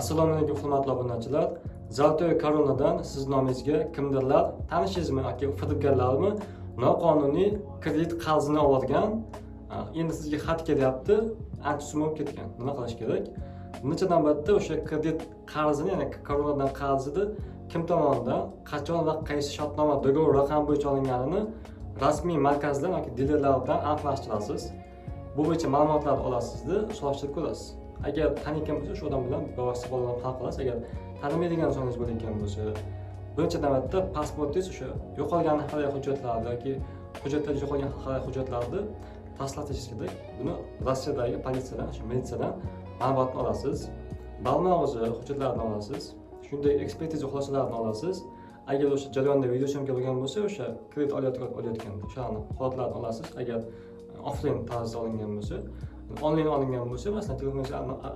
Assalomu alaykum hurmatli obunachilar. Zoltoy Koronadan siz nomingizga kimdirlar tanishingizmi yoki firibgarlarmi noqonuniy kredit qarzini olgan. Endi sizga xat kelyapti, ancha sum bo'lib ketgan. Nima qilish kerak? Necha navbatda o'sha kredit qarzini, ya'ni Koronadan qarzini kim tomonidan, qachon va qaysi shartnoma dogovor raqam bo'yicha olinganini rasmiy markazdan yoki dilerlardan aniqlashtirasiz. Bu bo'yicha ma'lumotlarni olasizda, solishtirib ko'rasiz. Agar tanigan bo'lsa, shu odam bilan bevosita bog'lanib hal qilasiz. Agar tanimaydigan insonningiz bo'layotgan bo'lsa, birinchi navbatda pasportingiz o'sha yo'qolgan haqidagi hujjatlar yoki hujjatlar yo'qolgan haqidagi hujjatlarni tasdiqlatishingiz kerak. Buni Rossiyadagi politsiyadan, o'sha militsiyadan ma'lumotni olasiz. Barmog'izni hujjatlarini olasiz. Shunday ekspertiza xulosalarini olasiz. Agar o'sha jarayonda video syomka bo'lgan bo'lsa, o'sha kredit olayotganda o'shalarni holatlarini olasiz. Agar offline tarzda olingan bo'lsa, onlayn olingan bo'lsa, masalan, telefoningiz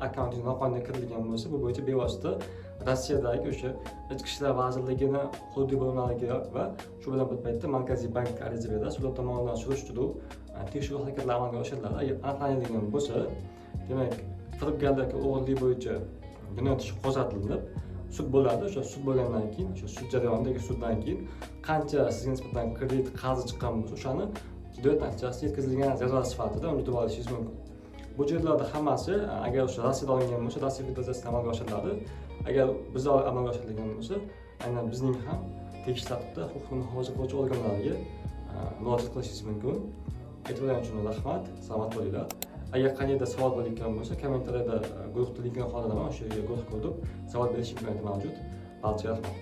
akkauntingiz noqonuniy kiritilgan bo'lsa, bu bo'yicha bevosita Rossiyadagi o'sha Ichki ishlar vazirligining hududiy bo'limlariga va shu bilan bir paytda Markaziy bankka ariza berasiz. Ular tomonidan surishtiruv, tekshiruv harakatlari amalga oshiriladi. Agar aniqlanadigan bo'lsa, demak, firibgarlik yoki o'g'irlik bo'yicha jinoyat ishi qo'zg'atilib, sud bo'ladi. O'sha sud bo'lgandan keyin, o'sha sud jarayonidagi suddan keyin qancha sizga nisbatan kredit qarzi chiqqan bo'lsa, o'shani jinoyat natijasida yetkazilgan zarar sifatida unutib olishingiz mumkin. Bu joylarda hammasi agar o'sha Rossiyada olingan bo'lsa, Rossiya Federatsiyasida amalga oshiriladi. Agar bizda amalga oshirilgan bo'lsa, aynan bizning ham tegishli tartibda huquqni muhofaza qiluvchi organlarga murojaat qilishingiz mumkin. E'tiboringiz uchun rahmat, salomat bo'linglar. Agar qanday savol bo'layotgan bo'lsa, kommentariyada guruhda linkini qoldirib, o'sha yerga guruh qurib savol berish imkoniyati mavjud. Barchaga rahmat.